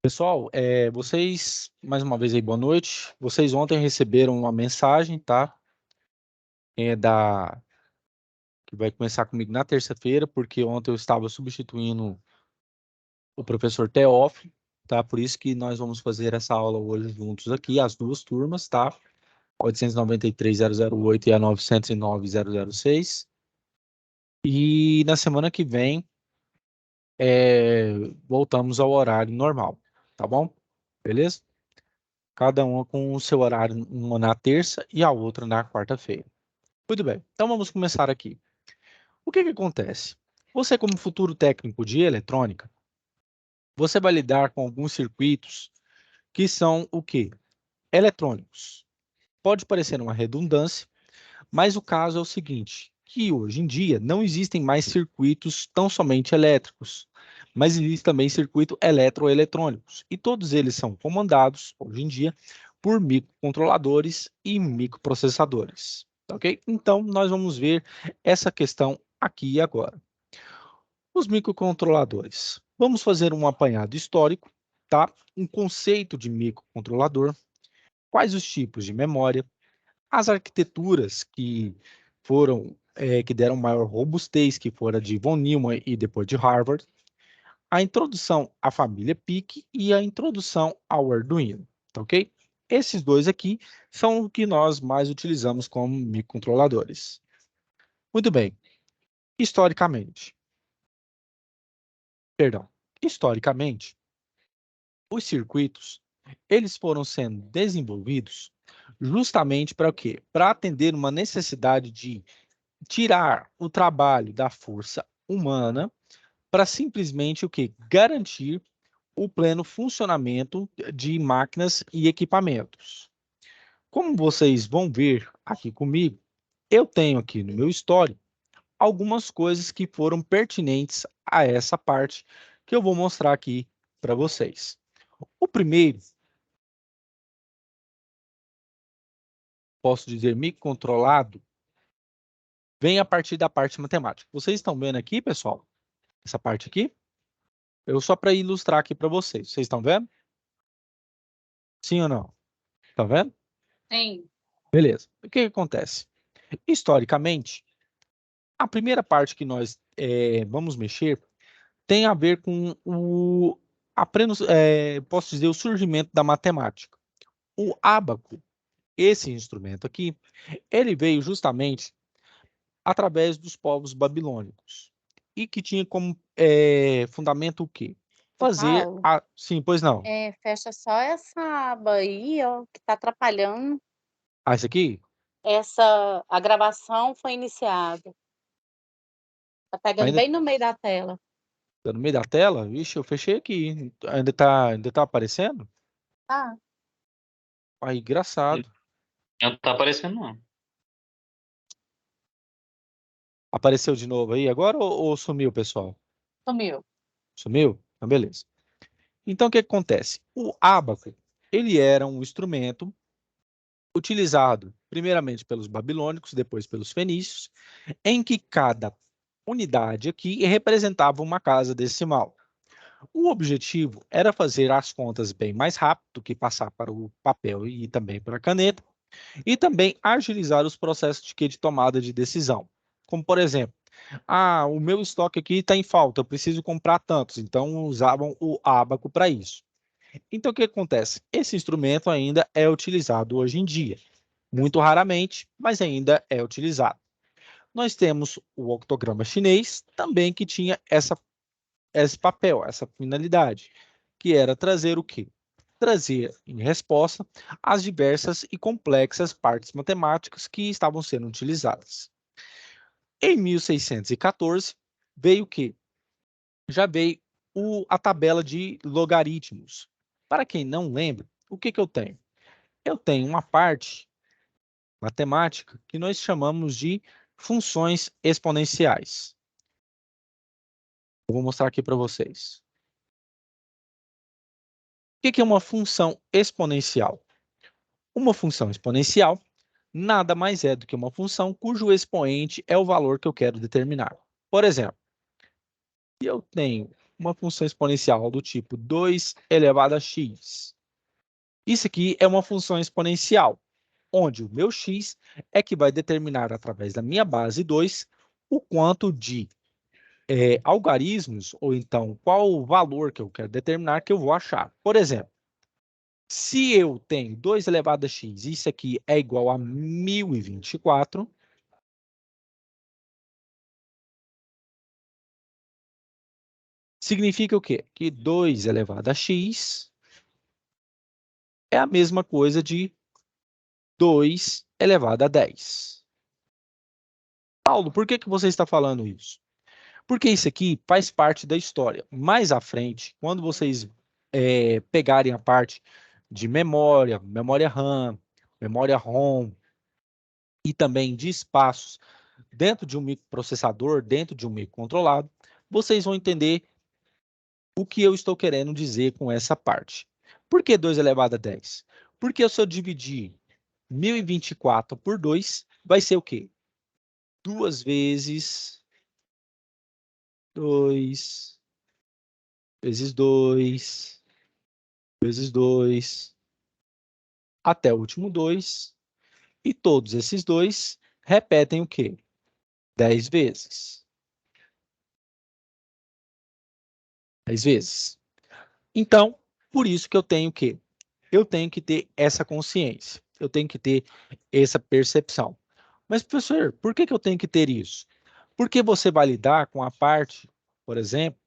Pessoal, vocês, mais uma vez aí, boa noite. Vocês ontem receberam uma mensagem, tá? Que vai começar comigo na terça-feira, porque ontem eu estava substituindo o professor Teófilo, tá? Por isso que nós vamos fazer essa aula hoje juntos aqui, as duas turmas, tá? 893.008 e a 909.006. E na semana que vem, voltamos ao horário normal, tá bom? Beleza? Cada uma com o seu horário, uma na terça e a outra na quarta-feira. Muito bem, então vamos começar aqui. O que que acontece? Você, como futuro técnico de eletrônica, você vai lidar com alguns circuitos que são o quê? Eletrônicos. Pode parecer uma redundância, mas o caso é o seguinte, que hoje em dia não existem mais circuitos tão somente elétricos, mas existem também circuitos eletroeletrônicos, e todos eles são comandados, hoje em dia, por microcontroladores e microprocessadores, tá ok? Então, nós vamos ver essa questão aqui e agora. Os microcontroladores. Vamos fazer um apanhado histórico, tá? Um conceito de microcontrolador, quais os tipos de memória, as arquiteturas que deram maior robustez, que foram de von Neumann e depois de Harvard, a introdução à família PIC e a introdução ao Arduino, tá ok? Esses dois aqui são o que nós mais utilizamos como microcontroladores. Muito bem, historicamente, perdão, historicamente, os circuitos, eles foram sendo desenvolvidos justamente para o quê? Para atender uma necessidade de tirar o trabalho da força humana para simplesmente o quê? Garantir o pleno funcionamento de máquinas e equipamentos. Como vocês vão ver aqui comigo, eu tenho aqui no meu histórico algumas coisas que foram pertinentes a essa parte que eu vou mostrar aqui para vocês. O primeiro, posso dizer microcontrolado, vem a partir da parte matemática. Vocês estão vendo aqui, pessoal? Essa parte aqui? Eu só para ilustrar aqui para vocês. Vocês estão vendo? Sim ou não? Tá vendo? Sim. Beleza. O que que acontece? Historicamente, a primeira parte que nós vamos mexer tem a ver com posso dizer, o surgimento da matemática. O ábaco, esse instrumento aqui, ele veio justamente através dos povos babilônicos e que tinha como fundamento o quê? Ô Fazer Paulo, a... Sim, pois não. fecha só essa aba aí, ó, que tá atrapalhando. Ah, esse aqui? A gravação foi iniciada. Tá pegando Ainda bem no meio da tela. tá no meio da tela? Vixe, eu fechei aqui. Ainda tá aparecendo? Tá. Aí, engraçado. Não tá aparecendo, não. Apareceu de novo aí agora ou sumiu, pessoal? Sumiu. Sumiu? Então, beleza. Então, o que acontece? O ábaco, ele era um instrumento utilizado primeiramente pelos babilônicos, depois pelos fenícios, em que cada unidade aqui representava uma casa decimal. O objetivo era fazer as contas bem mais rápido do que passar para o papel e também para a caneta, e também agilizar os processos de tomada de decisão. Como, por exemplo, o meu estoque aqui está em falta, eu preciso comprar tantos, então usavam o ábaco para isso. Então, o que acontece? Esse instrumento ainda é utilizado hoje em dia. Muito raramente, mas ainda é utilizado. Nós temos o octograma chinês, também que tinha esse papel, essa finalidade, que era trazer o quê? Trazer em resposta as diversas e complexas partes matemáticas que estavam sendo utilizadas. Em 1614, veio o quê? Já veio a tabela de logaritmos. Para quem não lembra, o que que eu tenho? Eu tenho uma parte matemática que nós chamamos de funções exponenciais. Eu vou mostrar aqui para vocês. O que que é uma função exponencial? Uma função exponencial nada mais é do que uma função cujo expoente é o valor que eu quero determinar. Por exemplo, se eu tenho uma função exponencial do tipo 2 elevado a x. Isso aqui é uma função exponencial, onde o meu x é que vai determinar, através da minha base 2, o quanto de algarismos, ou então qual o valor que eu quero determinar que eu vou achar. Por exemplo, se eu tenho 2 elevado a x, isso aqui é igual a 1024, significa o quê? Que 2 elevado a x é a mesma coisa de 2 elevado a 10. Paulo, por que você está falando isso? Porque isso aqui faz parte da história. Mais à frente, quando vocês pegarem a parte de memória, memória RAM, memória ROM e também de espaços dentro de um microprocessador, dentro de um microcontrolador, vocês vão entender o que eu estou querendo dizer com essa parte. Por que 2 elevado a 10? Porque se eu dividir 1024 por 2, vai ser o quê? 2 vezes 2, vezes 2, vezes 2, até o último 2. E todos esses 2 repetem o quê? 10 vezes. 10 vezes. Então, por isso que eu tenho o quê? Eu tenho que ter essa consciência. Eu tenho que ter essa percepção. Mas, professor, por que eu tenho que ter isso? Porque você vai lidar com a parte, por exemplo,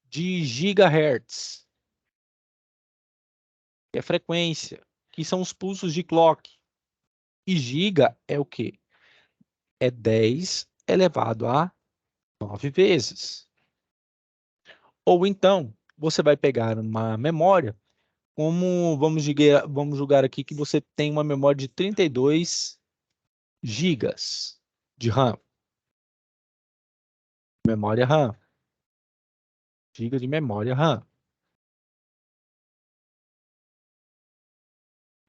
de gigahertz, que é frequência, que são os pulsos de clock. E giga é o quê? É 10 elevado a 9 vezes. Ou então, você vai pegar uma memória, como vamos julgar aqui que você tem uma memória de 32 gigas de RAM. Memória RAM. Giga de memória RAM.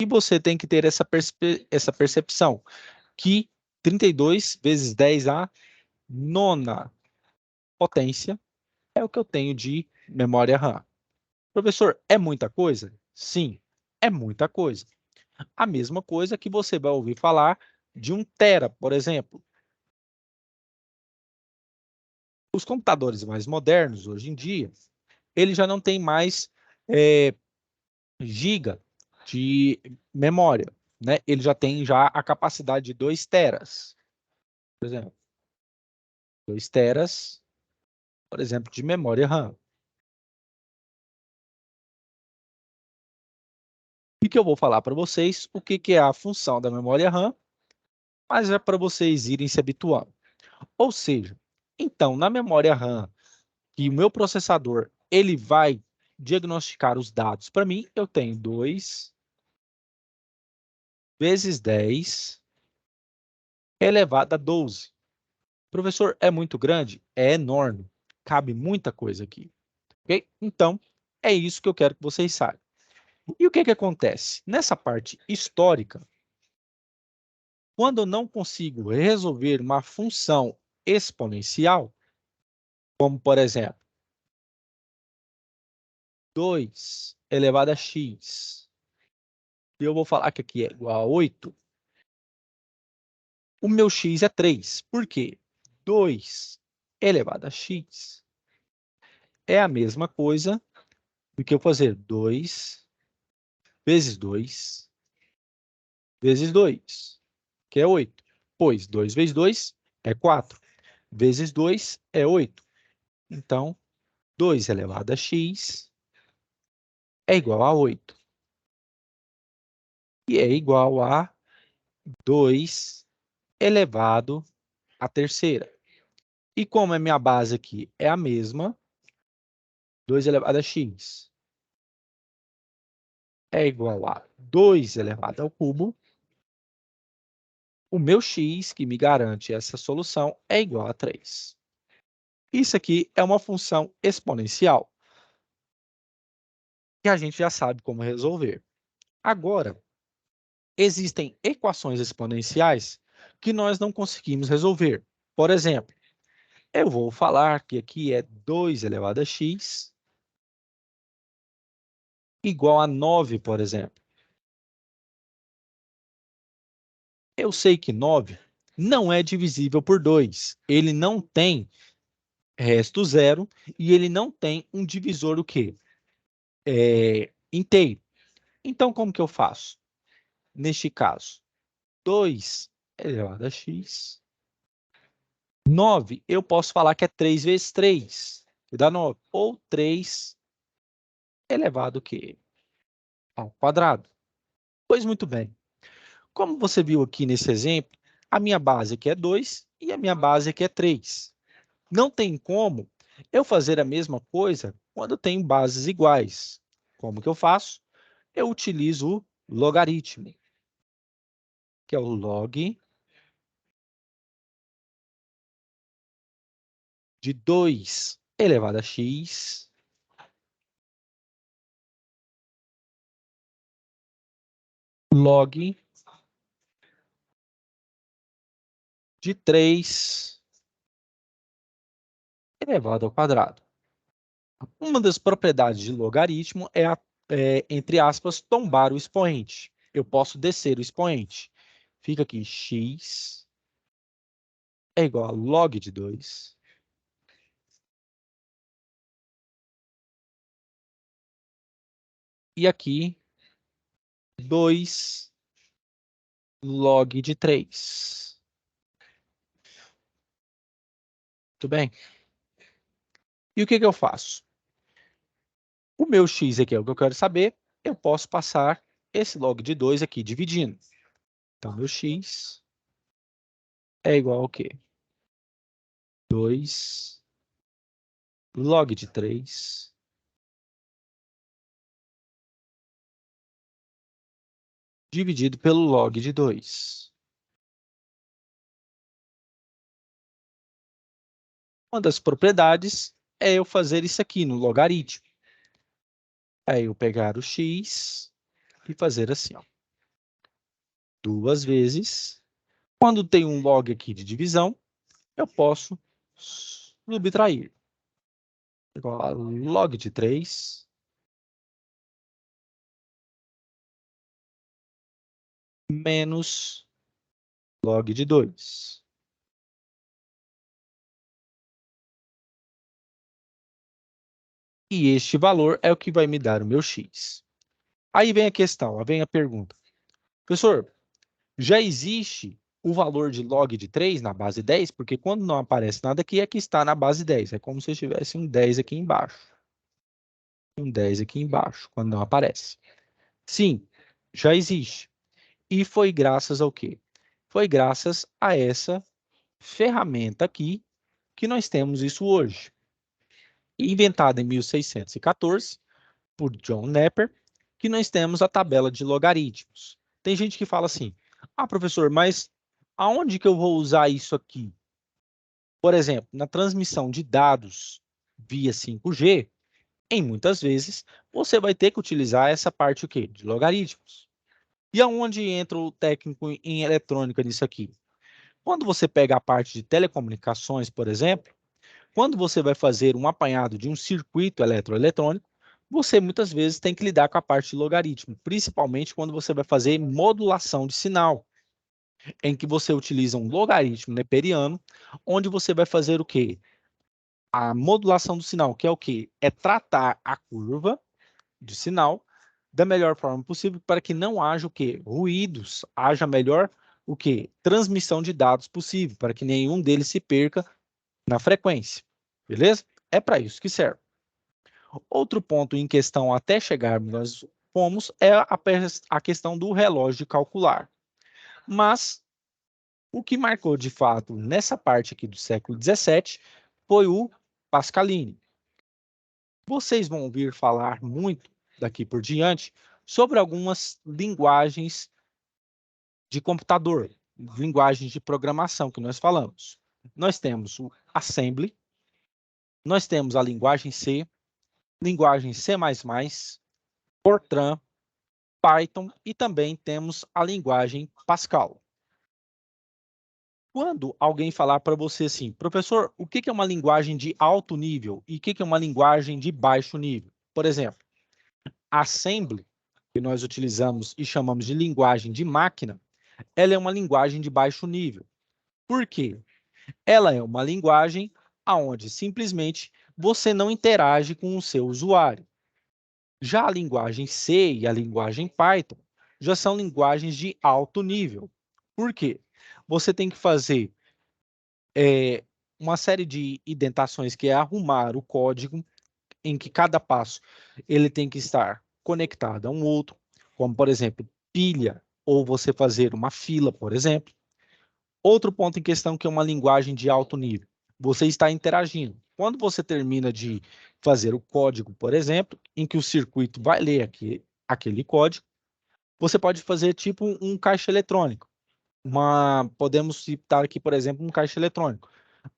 E você tem que ter essa percepção, que 32 vezes 10 à nona potência é o que eu tenho de memória RAM. Professor, é muita coisa? Sim, é muita coisa. A mesma coisa que você vai ouvir falar de 1 tera, por exemplo. Os computadores mais modernos, hoje em dia, eles já não têm mais giga de memória, né? Ele já tem a capacidade de 2 teras, por exemplo. 2 teras, por exemplo, de memória RAM. E que eu vou falar para vocês o que é a função da memória RAM, mas é para vocês irem se habituando. Ou seja, então, na memória RAM, que o meu processador ele vai diagnosticar os dados para mim, eu tenho 2 vezes 10 elevado a 12. Professor, é muito grande? É enorme. Cabe muita coisa aqui. Okay? Então, é isso que eu quero que vocês saibam. E o que acontece? Nessa parte histórica, quando eu não consigo resolver uma função exponencial, como, por exemplo, 2 elevado a x, e eu vou falar que aqui é igual a 8, o meu x é 3. Por quê? 2 elevado a x é a mesma coisa do que eu fazer 2 vezes 2 vezes 2, que é 8. Pois 2 vezes 2 é 4. Vezes 2 é 8. Então, 2 elevado a x é igual a 8. E é igual a 2 elevado à terceira. E como a minha base aqui é a mesma, 2 elevado a x é igual a 2 elevado ao cubo, o meu x, que me garante essa solução, é igual a 3. Isso aqui é uma função exponencial, que a gente já sabe como resolver. Agora, existem equações exponenciais que nós não conseguimos resolver. Por exemplo, eu vou falar que aqui é 2 elevado a x igual a 9, por exemplo. Eu sei que 9 não é divisível por 2. Ele não tem resto zero e ele não tem um divisor o quê? Inteiro. Então, como que eu faço? Neste caso, 2 elevado a x. 9, eu posso falar que é 3 vezes 3, que dá 9. Ou 3 elevado o quê? Ao quadrado. Pois muito bem. Como você viu aqui nesse exemplo, a minha base aqui é 2 e a minha base aqui é 3. Não tem como eu fazer a mesma coisa quando eu tenho bases iguais. Como que eu faço? Eu utilizo o logaritmo, que é o log de 2 elevado a x log de 3 elevado ao quadrado. Uma das propriedades de logaritmo é, entre aspas, tombar o expoente. Eu posso descer o expoente. Fica aqui x é igual a log de 2 e aqui 2 log de 3. Tudo bem? E o que eu faço? O meu x aqui é o que eu quero saber. Eu posso passar esse log de 2 aqui dividindo. Então, meu x é igual ao quê? 2 log de 3 dividido pelo log de 2. Uma das propriedades é eu fazer isso aqui no logaritmo. É eu pegar o x e fazer assim, ó. 2 vezes. Quando tem um log aqui de divisão, eu posso subtrair. Igual a log de 3 menos log de 2. E este valor é o que vai me dar o meu x. Aí vem a questão, vem a pergunta. Professor, já existe o valor de log de 3 na base 10? Porque quando não aparece nada aqui, é que está na base 10. É como se eu tivesse um 10 aqui embaixo. Um 10 aqui embaixo, quando não aparece. Sim, já existe. E foi graças ao quê? Foi graças a essa ferramenta aqui que nós temos isso hoje. Inventada em 1614 por John Napier, que nós temos a tabela de logaritmos. Tem gente que fala assim, professor, mas aonde que eu vou usar isso aqui? Por exemplo, na transmissão de dados via 5G, em muitas vezes, você vai ter que utilizar essa parte o quê? De logaritmos. E aonde entra o técnico em eletrônica nisso aqui? Quando você pega a parte de telecomunicações, por exemplo, quando você vai fazer um apanhado de um circuito eletroeletrônico, você muitas vezes tem que lidar com a parte de logaritmo, principalmente quando você vai fazer modulação de sinal, em que você utiliza um logaritmo neperiano, onde você vai fazer o quê? A modulação do sinal, que é o quê? É tratar a curva de sinal da melhor forma possível para que não haja o quê? Ruídos, haja melhor o quê? Transmissão de dados possível, para que nenhum deles se perca na frequência. Beleza? É para isso que serve. Outro ponto em questão até chegarmos nós fomos é a questão do relógio de calcular. Mas o que marcou de fato nessa parte aqui do século XVII foi o Pascalini. Vocês vão ouvir falar muito daqui por diante sobre algumas linguagens de computador, linguagens de programação que nós falamos. Nós temos o Assembly, nós temos a linguagem C, linguagem C++, Fortran, Python e também temos a linguagem Pascal. Quando alguém falar para você assim, professor, o que é uma linguagem de alto nível e o que é uma linguagem de baixo nível? Por exemplo, Assembly, que nós utilizamos e chamamos de linguagem de máquina, ela é uma linguagem de baixo nível. Por quê? Ela é uma linguagem onde simplesmente você não interage com o seu usuário. Já a linguagem C e a linguagem Python já são linguagens de alto nível. Por quê? Você tem que fazer uma série de indentações, que é arrumar o código, em que cada passo ele tem que estar conectado a um outro, como, por exemplo, pilha, ou você fazer uma fila, por exemplo. Outro ponto em questão que é uma linguagem de alto nível. Você está interagindo. Quando você termina de fazer o código, por exemplo, em que o circuito vai ler aquele código, você pode fazer tipo um caixa eletrônico. Podemos citar aqui, por exemplo, um caixa eletrônico.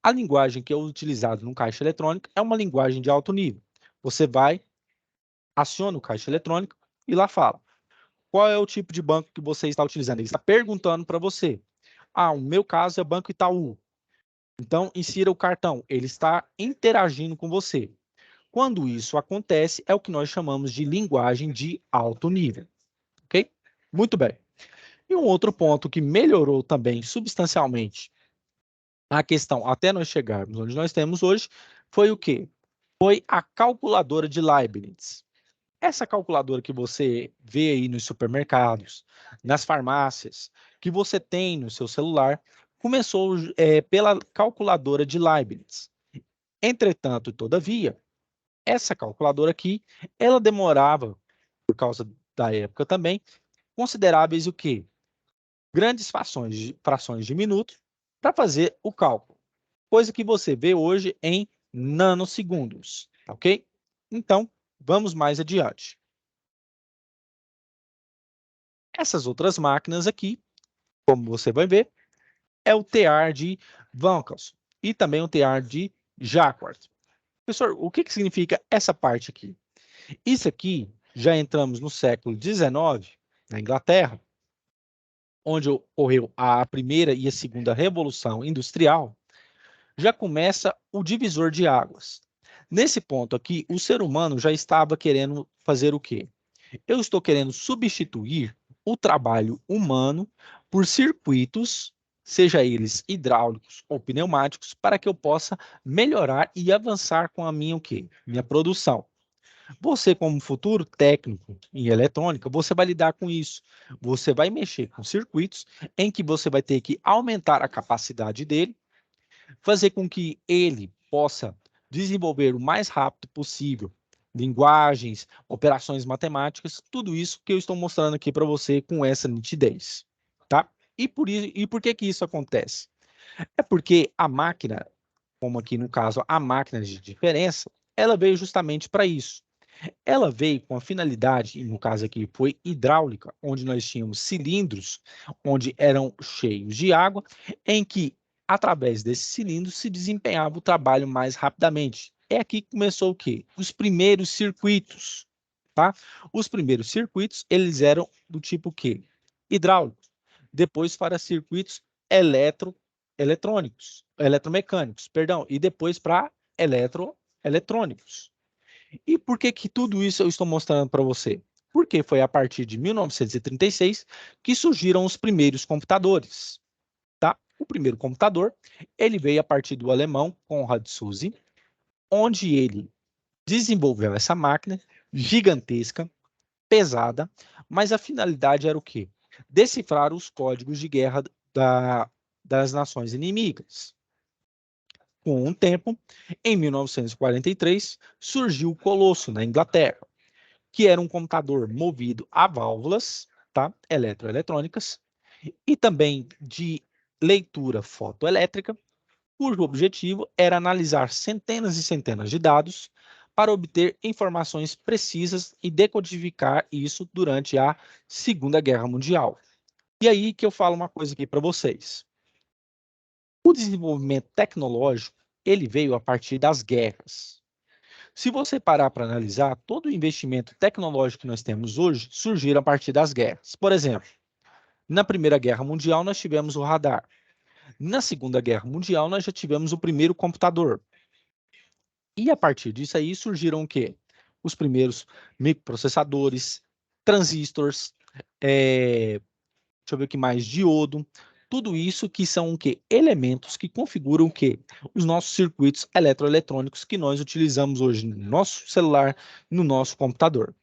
A linguagem que é utilizada no caixa eletrônico é uma linguagem de alto nível. Você vai, aciona o caixa eletrônico e lá fala: qual é o tipo de banco que você está utilizando? Ele está perguntando para você. O meu caso é Banco Itaú. Então, insira o cartão. Ele está interagindo com você. Quando isso acontece, é o que nós chamamos de linguagem de alto nível. Ok? Muito bem. E um outro ponto que melhorou também substancialmente a questão, até nós chegarmos onde nós temos hoje, foi o quê? Foi a calculadora de Leibniz. Essa calculadora que você vê aí nos supermercados, nas farmácias, que você tem no seu celular, começou pela calculadora de Leibniz. Entretanto, todavia, essa calculadora aqui, ela demorava, por causa da época também, consideráveis o quê? Grandes frações de minutos para fazer o cálculo. Coisa que você vê hoje em nanosegundos, ok? Então, vamos mais adiante. Essas outras máquinas aqui, como você vai ver, é o tear de Van Calson e também o tear de Jacquard. Professor, o que significa essa parte aqui? Isso aqui, já entramos no século XIX, na Inglaterra, onde ocorreu a primeira e a segunda revolução industrial, já começa o divisor de águas. Nesse ponto aqui, o ser humano já estava querendo fazer o quê? Eu estou querendo substituir o trabalho humano por circuitos, seja eles hidráulicos ou pneumáticos, para que eu possa melhorar e avançar com a minha o quê? Minha produção. Você, como futuro técnico em eletrônica, você vai lidar com isso. Você vai mexer com circuitos em que você vai ter que aumentar a capacidade dele, fazer com que ele possa desenvolver o mais rápido possível linguagens, operações matemáticas, tudo isso que eu estou mostrando aqui para você com essa nitidez, tá? E por que isso acontece? É porque a máquina, como aqui no caso a máquina de diferença, ela veio justamente para isso. Ela veio com a finalidade, e no caso aqui foi hidráulica, onde nós tínhamos cilindros, onde eram cheios de água, em que, através desses cilindros, se desempenhava o trabalho mais rapidamente. É aqui que começou o quê? Os primeiros circuitos, tá? Os primeiros circuitos, eles eram do tipo quê? Hidráulicos. Depois para circuitos eletromecânicos, perdão, e depois para eletrônicos. E por que tudo isso eu estou mostrando para você? Porque foi a partir de 1936 que surgiram os primeiros computadores, tá? O primeiro computador, ele veio a partir do alemão Konrad Zuse, onde ele desenvolveu essa máquina gigantesca, pesada, mas a finalidade era o quê? Decifrar os códigos de guerra das nações inimigas. Com o tempo, em 1943, surgiu o Colosso, na Inglaterra, que era um computador movido a válvulas, tá? Eletroeletrônicas, e também de leitura fotoelétrica, cujo objetivo era analisar centenas e centenas de dados para obter informações precisas e decodificar isso durante a Segunda Guerra Mundial. E aí que eu falo uma coisa aqui para vocês. O desenvolvimento tecnológico, ele veio a partir das guerras. Se você parar para analisar, todo o investimento tecnológico que nós temos hoje surgiu a partir das guerras. Por exemplo, na Primeira Guerra Mundial nós tivemos o radar. Na Segunda Guerra Mundial, nós já tivemos o primeiro computador. E a partir disso aí surgiram o quê? Os primeiros microprocessadores, transistores, deixa eu ver o que mais, diodo, tudo isso que são o quê? Elementos que configuram o quê? Os nossos circuitos eletroeletrônicos que nós utilizamos hoje no nosso celular, no nosso computador,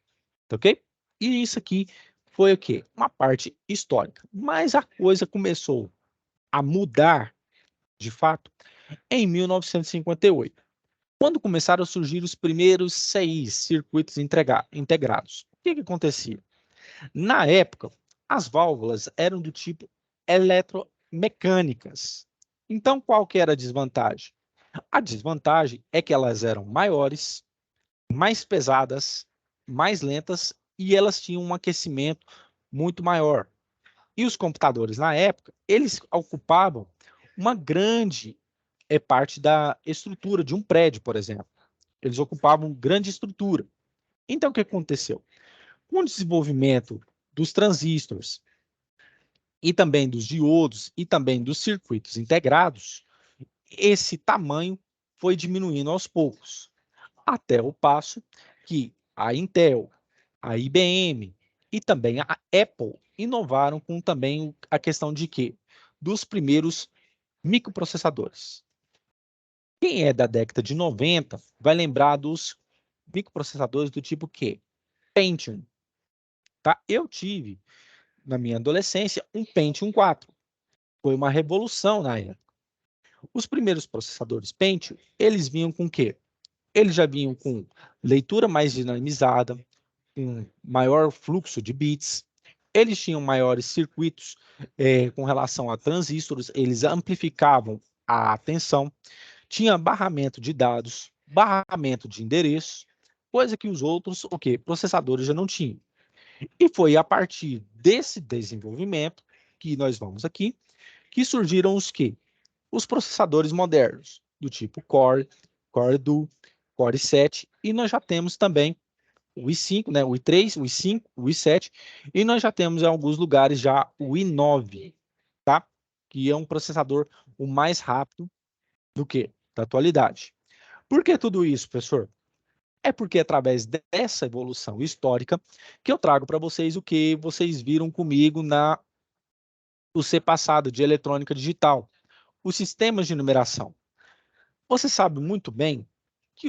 tá ok? E isso aqui foi o quê? Uma parte histórica. Mas a coisa começou a mudar, de fato, em 1958. Quando começaram a surgir os primeiros CIs, circuitos integrados, o que acontecia? Na época, as válvulas eram do tipo eletromecânicas. Então, qual que era a desvantagem? A desvantagem é que elas eram maiores, mais pesadas, mais lentas e elas tinham um aquecimento muito maior. E os computadores, na época, eles ocupavam uma grande parte da estrutura de um prédio, por exemplo. Eles ocupavam grande estrutura. Então, o que aconteceu? Com o desenvolvimento dos transistores e também dos diodos e também dos circuitos integrados, esse tamanho foi diminuindo aos poucos, até o passo que a Intel, a IBM e também a Apple inovaram com também a questão de quê? Dos primeiros microprocessadores. Quem é da década de 90 vai lembrar dos microprocessadores do tipo Q, Pentium. Tá? Eu tive, na minha adolescência, um Pentium 4. Foi uma revolução na época. Os primeiros processadores Pentium, eles vinham com o quê? Eles já vinham com leitura mais dinamizada, com maior fluxo de bits, eles tinham maiores circuitos com relação a transistores, eles amplificavam a tensão, tinha barramento de dados, barramento de endereços, coisa que os outros, o quê? Processadores já não tinham. E foi a partir desse desenvolvimento que nós vamos aqui, que surgiram os quê? Os processadores modernos, do tipo Core, Core Duo, Core i7, e nós já temos também o i5, né, o i3, o i5, o i7, e nós já temos em alguns lugares já o i9, tá? Que é um processador o mais rápido do que? Da atualidade. Por que tudo isso, professor? É porque através dessa evolução histórica que eu trago para vocês o que vocês viram comigo na o C passado de eletrônica digital, os sistemas de numeração. Você sabe muito bem que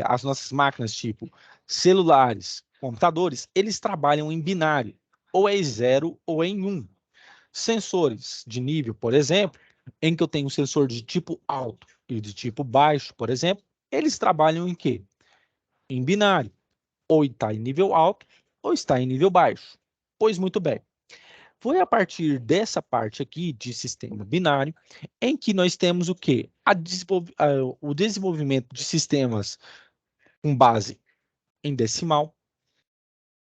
as nossas máquinas tipo celulares, computadores, eles trabalham em binário, ou é em 0 ou é em 1. Sensores de nível, por exemplo, em que eu tenho um sensor de tipo alto e de tipo baixo, por exemplo, eles trabalham em quê? Em binário. Ou está em nível alto, ou está em nível baixo. Pois muito bem. Foi a partir dessa parte aqui de sistema binário em que nós temos o quê? O desenvolvimento de sistemas com base em decimal,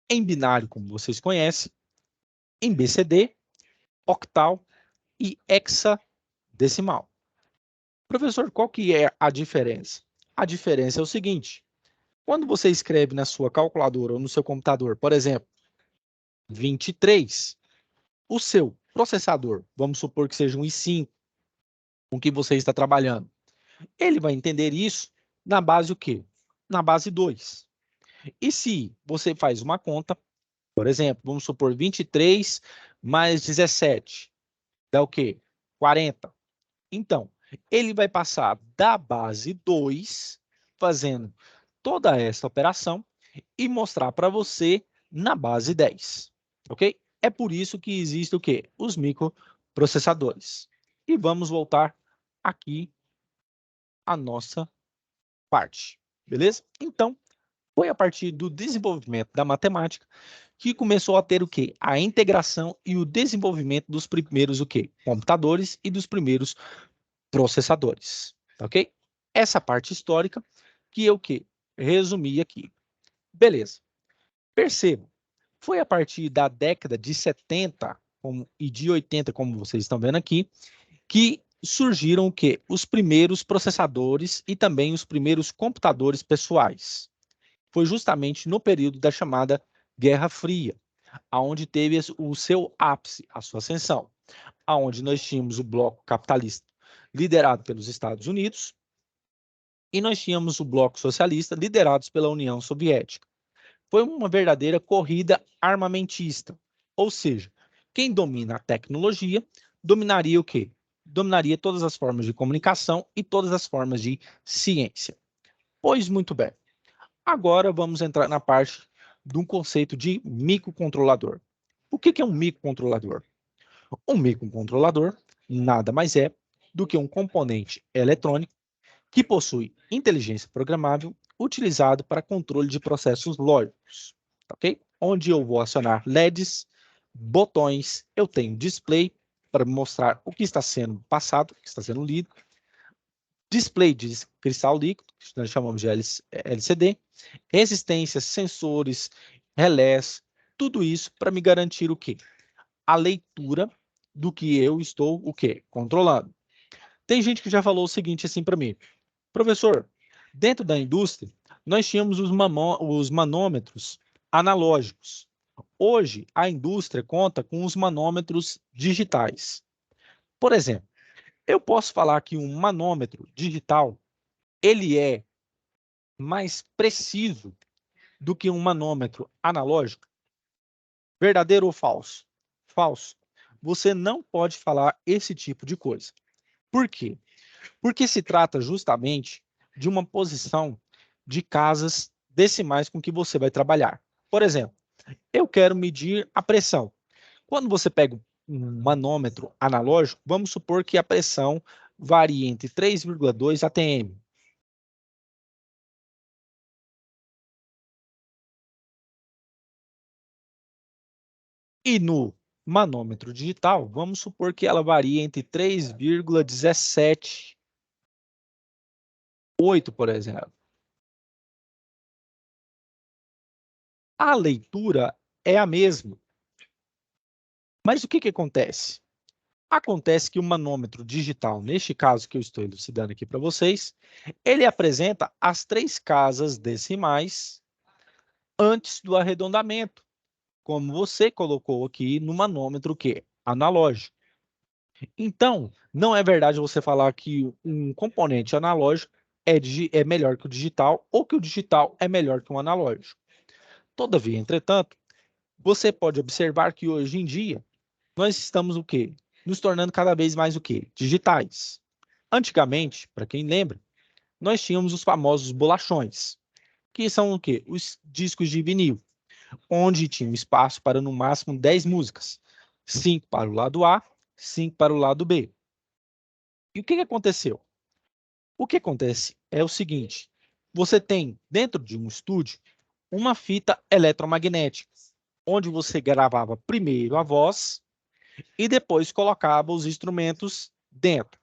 em binário, como vocês conhecem, em BCD, octal e hexadecimal. Professor, qual que é a diferença? A diferença é o seguinte: quando você escreve na sua calculadora ou no seu computador, por exemplo, 23, o seu processador, vamos supor que seja um i5, com que você está trabalhando, ele vai entender isso na base o quê? Na base 2. E se você faz uma conta, por exemplo, vamos supor 23 mais 17, dá o quê? 40. Então, ele vai passar da base 2, fazendo toda essa operação, e mostrar para você na base 10, ok? É por isso que existe o quê? Os microprocessadores. E vamos voltar aqui à nossa parte, beleza? Então, foi a partir do desenvolvimento da matemática que começou a ter o quê? A integração e o desenvolvimento dos primeiros o quê? Computadores e dos primeiros processadores, ok? Essa parte histórica que eu que resumi aqui. Beleza. Percebam, foi a partir da década de 70 e de 80, como vocês estão vendo aqui, que surgiram o quê? Os primeiros processadores e também os primeiros computadores pessoais. Foi justamente no período da chamada Guerra Fria, aonde teve o seu ápice, a sua ascensão. onde nós tínhamos o bloco capitalista liderado pelos Estados Unidos e nós tínhamos o bloco socialista liderado pela União Soviética. Foi uma verdadeira corrida armamentista, ou seja, quem domina a tecnologia dominaria o quê? Dominaria todas as formas de comunicação e todas as formas de ciência. Pois muito bem. Agora vamos entrar na parte de um conceito de microcontrolador. O que é um microcontrolador? Um microcontrolador nada mais é do que um componente eletrônico que possui inteligência programável utilizado para controle de processos lógicos, ok? Onde eu vou acionar LEDs, botões, eu tenho display para mostrar o que está sendo passado, o que está sendo lido, display de cristal líquido, que nós chamamos de LCD, resistências, sensores, relés, tudo isso para me garantir o quê? A leitura do que eu estou, o quê? Controlando. Tem gente que já falou o seguinte assim para mim, professor, dentro da indústria, nós tínhamos os manômetros analógicos. Hoje, a indústria conta com os manômetros digitais. Por exemplo, eu posso falar que um manômetro digital, ele é mais preciso do que um manômetro analógico? Verdadeiro ou falso? Falso. Você não pode falar esse tipo de coisa. Por quê? Porque se trata justamente de uma posição de casas decimais com que você vai trabalhar. Por exemplo, eu quero medir a pressão. Quando você pega um manômetro analógico, vamos supor que a pressão varie entre 3,2 atm. E no manômetro digital, vamos supor que ela varie entre 3,178, por exemplo. A leitura é a mesma. Mas o que acontece? Acontece que o manômetro digital, neste caso que eu estou elucidando aqui para vocês, ele apresenta as 3 casas decimais antes do arredondamento, como você colocou aqui no manômetro que analógico. Então, não é verdade você falar que um componente analógico é melhor que o digital ou que o digital é melhor que o analógico. Todavia, entretanto, você pode observar que hoje em dia nós estamos o quê? Nos tornando cada vez mais o quê? Digitais. Antigamente, para quem lembra, nós tínhamos os famosos bolachões, que são o quê? Os discos de vinil, onde tinha um espaço para no máximo 10 músicas, 5 para o lado A, 5 para o lado B. E o que aconteceu? O que acontece é o seguinte, você tem dentro de um estúdio uma fita eletromagnética, onde você gravava primeiro a voz e depois colocava os instrumentos dentro.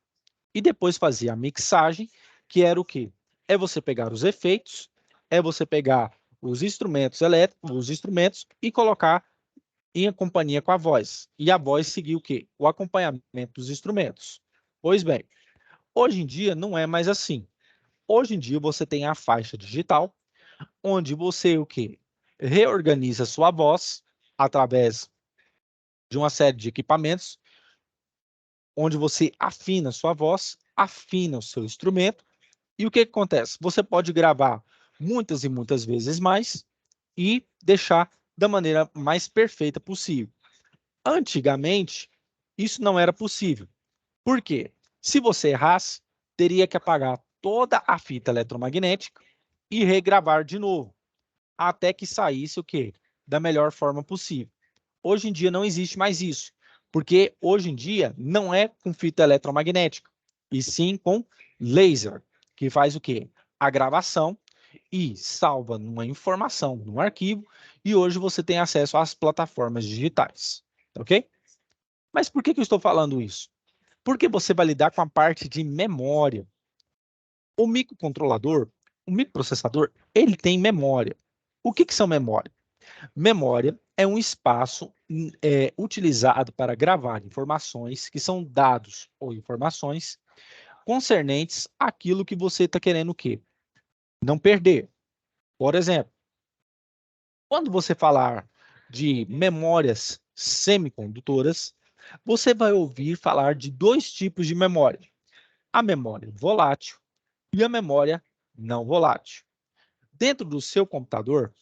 E depois fazia a mixagem, que era o quê? É você pegar os efeitos, é você pegar os instrumentos elétricos, os instrumentos e colocar em companhia com a voz. E a voz seguir o quê? O acompanhamento dos instrumentos. Pois bem, hoje em dia não é mais assim. Hoje em dia você tem a faixa digital, onde você o quê? Reorganiza a sua voz através de uma série de equipamentos, onde você afina a sua voz, afina o seu instrumento, e o que acontece? Você pode gravar muitas e muitas vezes mais e deixar da maneira mais perfeita possível. Antigamente, isso não era possível. Por quê? Se você errasse, teria que apagar toda a fita eletromagnética e regravar de novo, até que saísse o quê? Da melhor forma possível. Hoje em dia não existe mais isso, porque hoje em dia não é com fita eletromagnética, e sim com laser, que faz o quê? A gravação e salva numa informação, num arquivo, e hoje você tem acesso às plataformas digitais, ok? Mas por que eu estou falando isso? Porque você vai lidar com a parte de memória. O microcontrolador, o microprocessador, ele tem memória. O que são memória? Memória é um espaço utilizado para gravar informações que são dados ou informações concernentes àquilo que você está querendo o quê? Não perder. Por exemplo, quando você falar de memórias semicondutoras, você vai ouvir falar de dois tipos de memória: a memória volátil e a memória não volátil. Dentro do seu computador,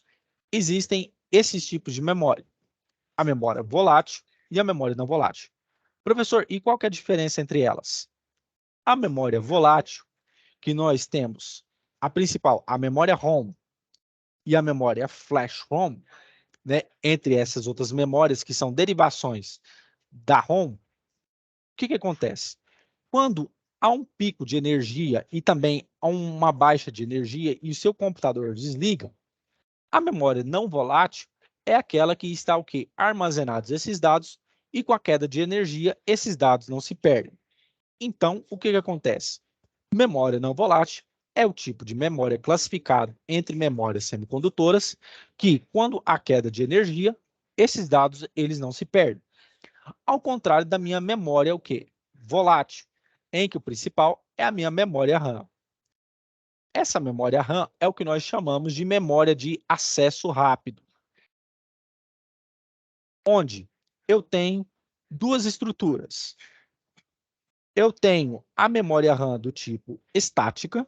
existem esses tipos de memória: a memória volátil e a memória não volátil. Professor, e qual que é a diferença entre elas? A memória volátil, que nós temos a principal, a memória ROM e a memória flash ROM, né, entre essas outras memórias que são derivações da ROM, o que acontece? Quando há um pico de energia e também há uma baixa de energia e o seu computador desliga, a memória não volátil é aquela que está o quê? Armazenados esses dados e com a queda de energia, esses dados não se perdem. Então, o que acontece? Memória não volátil é o tipo de memória classificado entre memórias semicondutoras que, quando há queda de energia, esses dados eles não se perdem. Ao contrário da minha memória, o quê? Volátil, em que o principal é a minha memória RAM. Essa memória RAM é o que nós chamamos de memória de acesso rápido, onde eu tenho duas estruturas. Eu tenho a memória RAM do tipo estática,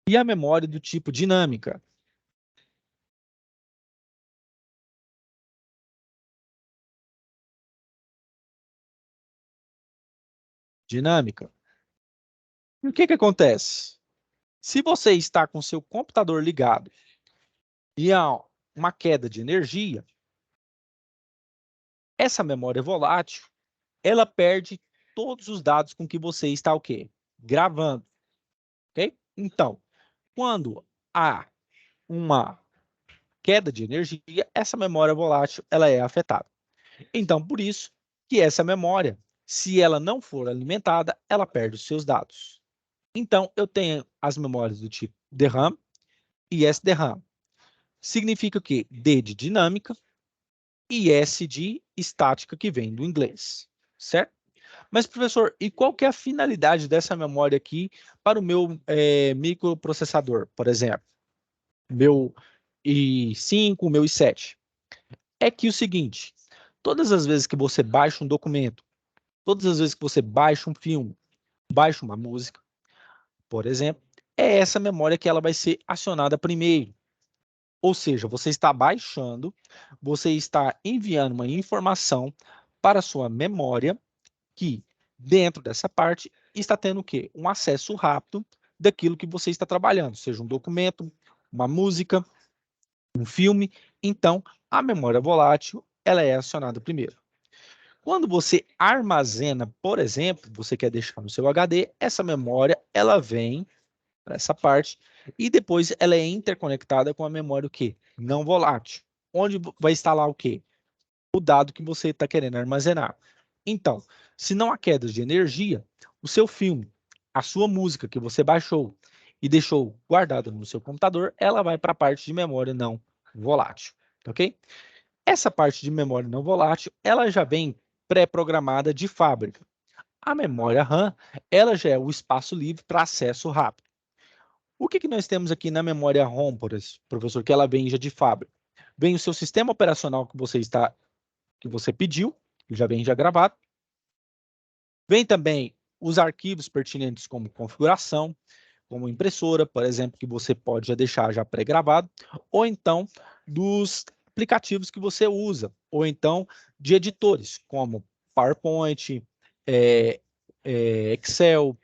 e a memória do tipo dinâmica. E o que acontece? Se você está com seu computador ligado e há uma queda de energia, essa memória volátil, ela perde todos os dados com que você está o quê? Gravando, ok? Então, quando há uma queda de energia, essa memória volátil, ela é afetada. Então, por isso que essa memória, se ela não for alimentada, ela perde os seus dados. Então, eu tenho as memórias do tipo DRAM e SDRAM. Significa o quê? D de dinâmica e S de estática, que vem do inglês, certo? Mas, professor, e qual que é a finalidade dessa memória aqui para o meu microprocessador, por exemplo? Meu i5, meu i7. É que o seguinte, todas as vezes que você baixa um documento, todas as vezes que você baixa um filme, baixa uma música, por exemplo, é essa memória que ela vai ser acionada primeiro. Ou seja, você está baixando, você está enviando uma informação para a sua memória que, dentro dessa parte, está tendo o quê? Um acesso rápido daquilo que você está trabalhando, seja um documento, uma música, um filme. Então, a memória volátil, ela é acionada primeiro. Quando você armazena, por exemplo, você quer deixar no seu HD, essa memória, ela vem para essa parte e depois ela é interconectada com a memória o quê? Não volátil, onde vai estar lá o quê? O dado que você está querendo armazenar. Então, se não há quedas de energia, o seu filme, a sua música que você baixou e deixou guardada no seu computador, ela vai para a parte de memória não volátil, ok? Essa parte de memória não volátil, ela já vem pré-programada de fábrica. A memória RAM, ela já é o espaço livre para acesso rápido. O que nós temos aqui na memória ROM, professor, que ela vem já de fábrica? Vem o seu sistema operacional que você pediu, que já vem já gravado. Vem também os arquivos pertinentes como configuração, como impressora, por exemplo, que você pode já deixar já pré-gravado, ou então dos aplicativos que você usa, ou então de editores, como PowerPoint, Excel,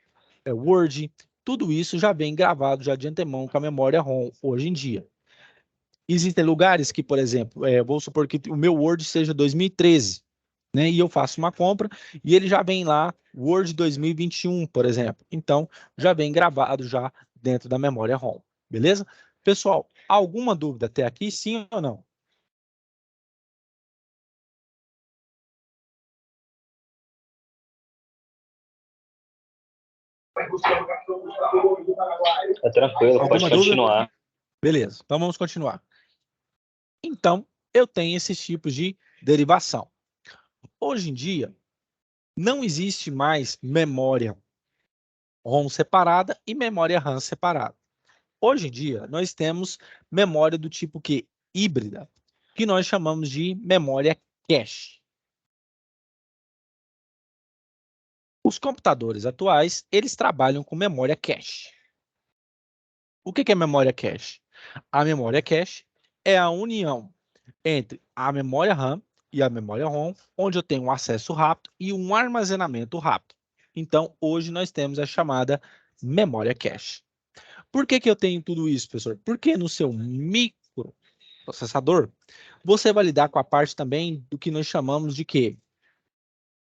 Word, tudo isso já vem gravado já de antemão com a memória ROM hoje em dia. Existem lugares que, por exemplo, vou supor que o meu Word seja 2013, né, e eu faço uma compra e ele já vem lá, Word 2021, por exemplo. Então, já vem gravado já dentro da memória ROM, beleza? Pessoal, alguma dúvida até aqui, sim ou não? Tá tranquilo, pode Alguma dúvida? continuar. Beleza, então vamos continuar. Então, eu tenho esses tipos de derivação. Hoje em dia, Não existe mais memória ROM separada e memória RAM separada. Hoje em dia, nós temos memória do tipo que híbrida, que nós chamamos de memória cache. Os computadores atuais, eles trabalham com memória cache. O que é memória cache? A memória cache é a união entre a memória RAM e a memória ROM, onde eu tenho um acesso rápido e um armazenamento rápido. Então, hoje nós temos a chamada memória cache. Por que eu tenho tudo isso, professor? Porque no seu microprocessador, você vai lidar com a parte também do que nós chamamos de quê?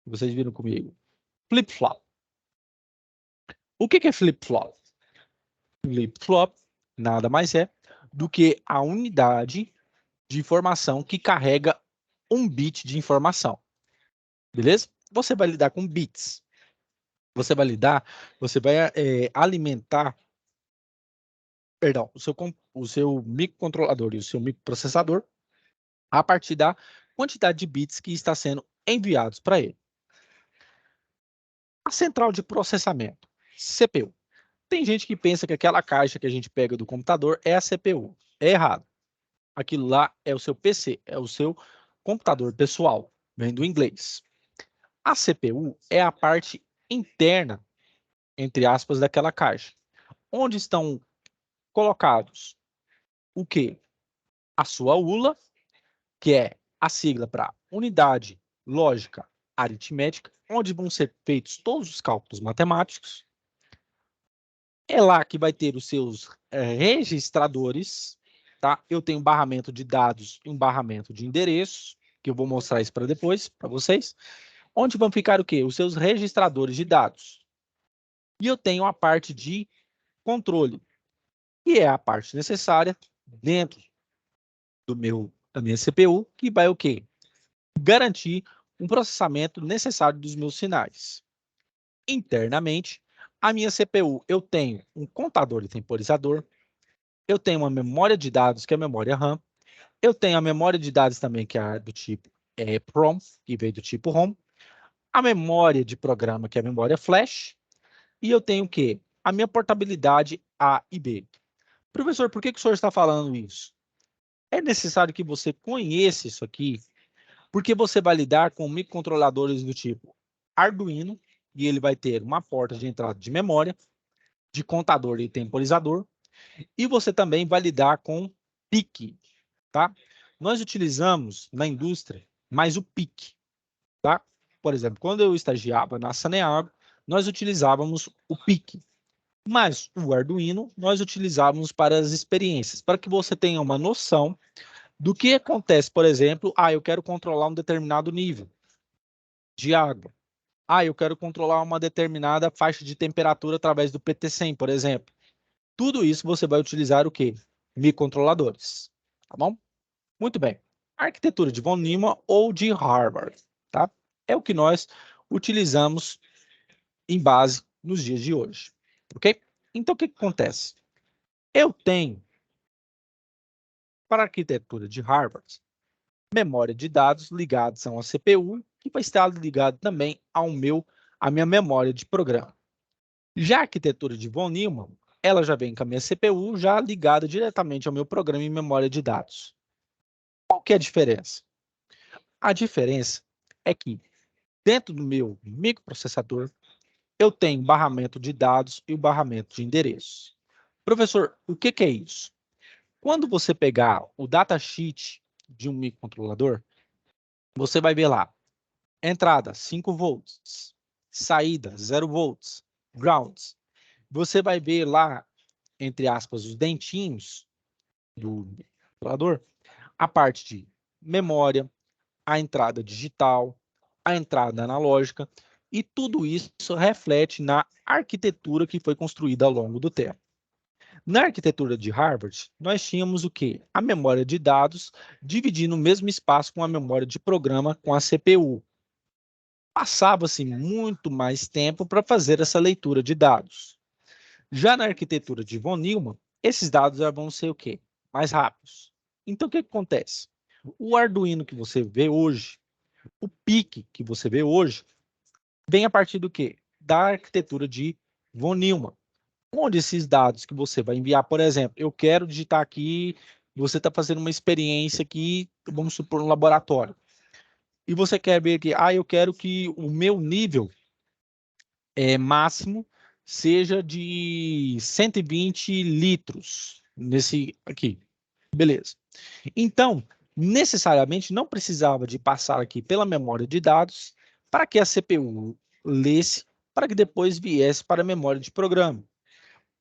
Vocês viram comigo? Flip-flop. O que é flip-flop? Flip-flop nada mais é do que a unidade de informação que carrega um bit de informação. Beleza? Você vai lidar com bits. Você vai alimentar, perdão, o seu microcontrolador e o seu microprocessador a partir da quantidade de bits que está sendo enviados para ele. A central de processamento, CPU. Tem gente que pensa que aquela caixa que a gente pega do computador é a CPU. É errado. Aquilo lá é o seu PC, é o seu computador pessoal, vem do inglês. A CPU é a parte interna, entre aspas, daquela caixa, onde estão colocados o quê? A sua ULA, que é a sigla para unidade lógica aritmética, onde vão ser feitos todos os cálculos matemáticos. É lá que vai ter os seus registradores, tá? Eu tenho um barramento de dados e um barramento de endereços, que eu vou mostrar isso para depois, para vocês. Onde vão ficar o quê? Os seus registradores de dados. E eu tenho a parte de controle, que é a parte necessária dentro da minha CPU, que vai o quê? Garantir um processamento necessário dos meus sinais. Internamente, a minha CPU, eu tenho um contador e temporizador, eu tenho uma memória de dados, que é a memória RAM, eu tenho a memória de dados também, que é do tipo PROM, que veio do tipo ROM, a memória de programa, que é a memória flash, e eu tenho o quê? A minha portabilidade A e B. Professor, por que o senhor está falando isso? É necessário que você conheça isso aqui, porque você vai lidar com microcontroladores do tipo Arduino, e ele vai ter uma porta de entrada de memória, de contador e temporizador, e você também vai lidar com PIC, tá? Nós utilizamos na indústria mais o PIC, tá? Por exemplo, quando eu estagiava na Saneago, nós utilizávamos o PIC, mas o Arduino nós utilizávamos para as experiências, para que você tenha uma noção do que acontece, por exemplo, eu quero controlar um determinado nível de água. Eu quero controlar uma determinada faixa de temperatura através do PT100, por exemplo. Tudo isso você vai utilizar o quê? Microcontroladores, tá bom? Muito bem. Arquitetura de von Neumann ou de Harvard, tá? É o que nós utilizamos em base nos dias de hoje, ok? Então, o que acontece? Eu tenho, para a arquitetura de Harvard, memória de dados ligados a uma CPU, que vai estar ligado também à minha memória de programa. Já a arquitetura de von Neumann, ela já vem com a minha CPU já ligada diretamente ao meu programa em memória de dados. Qual que é a diferença? A diferença é que dentro do meu microprocessador, eu tenho barramento de dados e o barramento de endereços. Professor, o que é isso? Quando você pegar o datasheet de um microcontrolador, você vai ver lá, entrada 5 volts, saída 0 volts, grounds. Você vai ver lá, entre aspas, os dentinhos do controlador, a parte de memória, a entrada digital, a entrada analógica, e tudo isso reflete na arquitetura que foi construída ao longo do tempo. Na arquitetura de Harvard, nós tínhamos o quê? A memória de dados dividindo o mesmo espaço com a memória de programa com a CPU. Passava-se muito mais tempo para fazer essa leitura de dados. Já na arquitetura de von Neumann, esses dados já vão ser o quê? Mais rápidos. Então, o que acontece? O Arduino que você vê hoje, o PIC que você vê hoje, vem a partir do quê? Da arquitetura de von Neumann, onde esses dados que você vai enviar, por exemplo, eu quero digitar aqui, você está fazendo uma experiência aqui, vamos supor, um laboratório, e você quer ver que, eu quero que o meu nível máximo seja de 120 litros, nesse aqui, beleza. Então, necessariamente, não precisava de passar aqui pela memória de dados para que a CPU lesse, para que depois viesse para a memória de programa.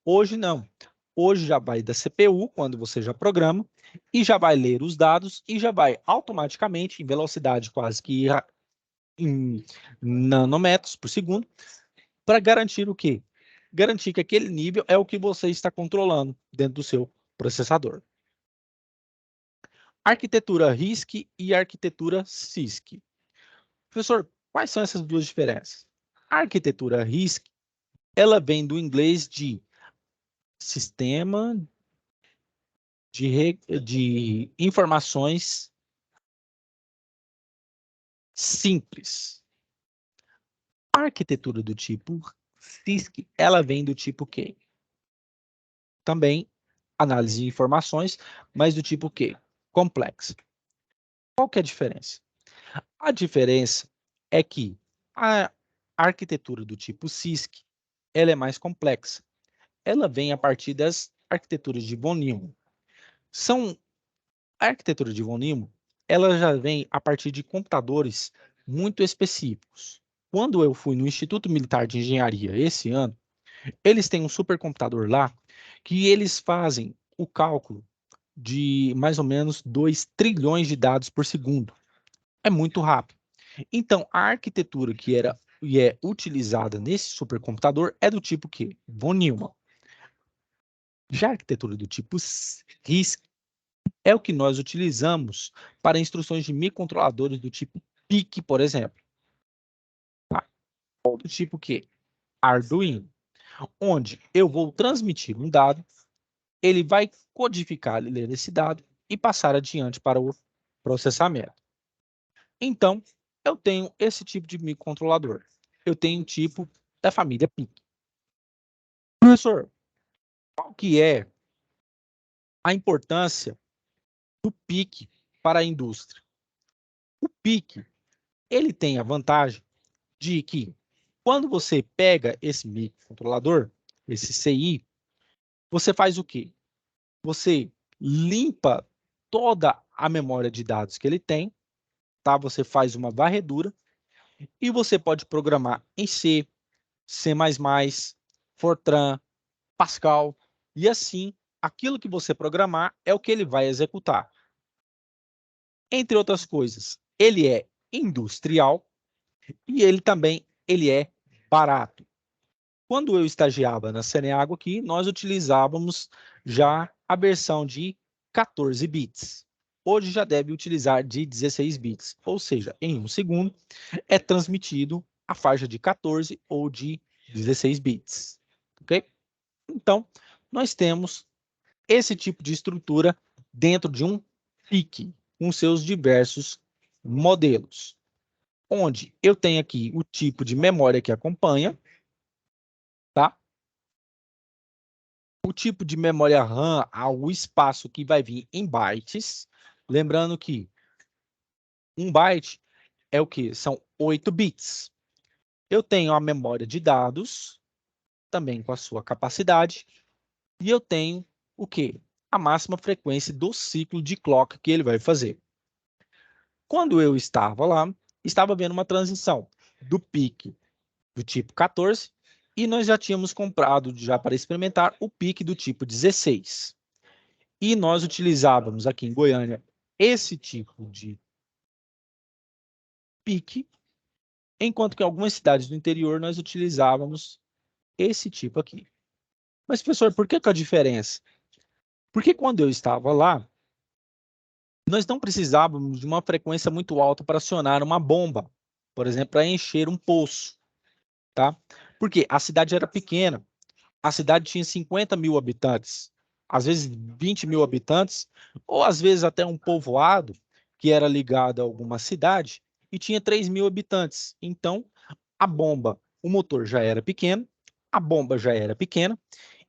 Hoje não. Hoje já vai da CPU, quando você já programa, e já vai ler os dados e já vai automaticamente, em velocidade quase que em nanômetros por segundo, para garantir o quê? Garantir que aquele nível é o que você está controlando dentro do seu processador. Arquitetura RISC e arquitetura CISC. Professor, quais são essas duas diferenças? A arquitetura RISC, ela vem do inglês de Sistema de Informações Simples. A arquitetura do tipo CISC, ela vem do tipo quê? Também análise de informações, mas do tipo quê? Complexa. Qual que é a diferença? A diferença é que a arquitetura do tipo CISC, ela é mais complexa. Ela vem a partir das arquiteturas de von Neumann. A arquitetura de von Neumann, ela já vem a partir de computadores muito específicos. Quando eu fui no Instituto Militar de Engenharia esse ano, eles têm um supercomputador lá que eles fazem o cálculo de mais ou menos 2 trilhões de dados por segundo. É muito rápido. Então, a arquitetura que era e é utilizada nesse supercomputador é do tipo que? Von Neumann. Já a arquitetura do tipo RISC é o que nós utilizamos para instruções de microcontroladores do tipo PIC, por exemplo. Tá? Ou do tipo que? Arduino, onde eu vou transmitir um dado, ele vai codificar, ler esse dado e passar adiante para o processamento. Então, eu tenho esse tipo de microcontrolador. Eu tenho um tipo da família PIC. Professor, qual que é a importância do PIC para a indústria? O PIC, ele tem a vantagem de que quando você pega esse microcontrolador, esse CI, você faz o quê? Você limpa toda a memória de dados que ele tem, tá? Você faz uma varredura e você pode programar em C, C++, Fortran, Pascal, e assim, aquilo que você programar é o que ele vai executar. Entre outras coisas, ele é industrial e ele também é barato. Quando eu estagiava na Ceneago aqui, nós utilizávamos já a versão de 14 bits. Hoje já deve utilizar de 16 bits, ou seja, em 1 segundo é transmitido a faixa de 14 ou de 16 bits. Ok? Então, nós temos esse tipo de estrutura dentro de um PIC, com seus diversos modelos, onde eu tenho aqui o tipo de memória que acompanha, tá? O tipo de memória RAM, o espaço que vai vir em bytes, lembrando que 1 byte é o que? São 8 bits. Eu tenho a memória de dados, também com a sua capacidade, e eu tenho o quê? A máxima frequência do ciclo de clock que ele vai fazer. Quando eu estava lá, estava vendo uma transição do PIC do tipo 14 e nós já tínhamos comprado já para experimentar o PIC do tipo 16. E nós utilizávamos aqui em Goiânia esse tipo de PIC, enquanto que em algumas cidades do interior nós utilizávamos esse tipo aqui. Mas, professor, por que a diferença? Porque quando eu estava lá, nós não precisávamos de uma frequência muito alta para acionar uma bomba, por exemplo, para encher um poço, tá? Porque a cidade era pequena, a cidade tinha 50 mil habitantes, às vezes 20 mil habitantes, ou às vezes até um povoado que era ligado a alguma cidade e tinha 3 mil habitantes. Então, a bomba, o motor já era pequeno, a bomba já era pequena,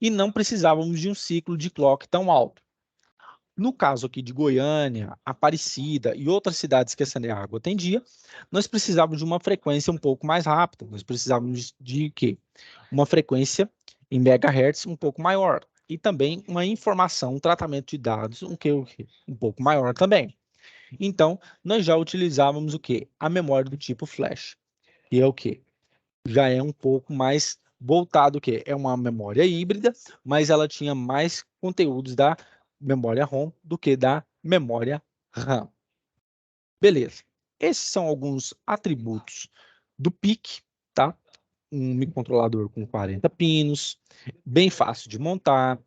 e não precisávamos de um ciclo de clock tão alto. No caso aqui de Goiânia, Aparecida e outras cidades que a Saneago atendia, nós precisávamos de uma frequência um pouco mais rápida. Nós precisávamos de quê? Uma frequência em megahertz um pouco maior. E também uma informação, um tratamento de dados um pouco maior também. Então, nós já utilizávamos o quê? A memória do tipo flash. E é o quê? Já é um pouco mais voltado o quê? É uma memória híbrida, mas ela tinha mais conteúdos da memória ROM do que da memória RAM. Beleza. Esses são alguns atributos do PIC, tá? Um microcontrolador com 40 pinos, bem fácil de montar,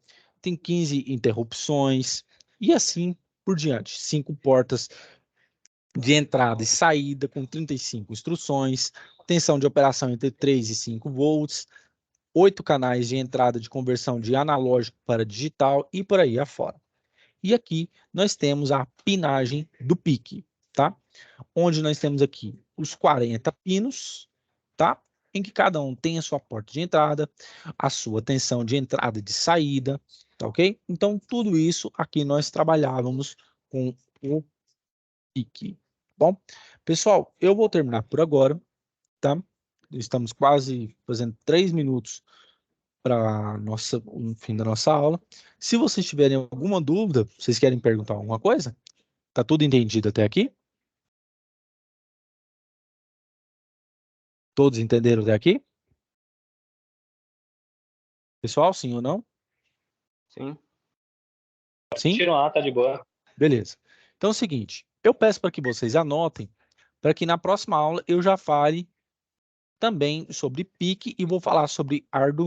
tem 15 interrupções e assim por diante. 5 portas de entrada e saída com 35 instruções, tensão de operação entre 3 e 5 volts, 8 canais de entrada de conversão de analógico para digital e por aí afora. E aqui nós temos a pinagem do PIC, tá? Onde nós temos aqui os 40 pinos, tá? Em que cada um tem a sua porta de entrada, a sua tensão de entrada e de saída, tá ok? Então, tudo isso aqui nós trabalhávamos com o PIC. Bom, pessoal, eu vou terminar por agora, tá? Estamos quase fazendo 3 minutos para o fim da nossa aula. Se vocês tiverem alguma dúvida, vocês querem perguntar alguma coisa? Tá tudo entendido até aqui? Todos entenderam até aqui? Pessoal, sim ou não? Sim. Sim? Continuar, tá de boa. Beleza. Então é o seguinte, eu peço para que vocês anotem, para que na próxima aula eu já fale também sobre PIC e vou falar sobre Arduino.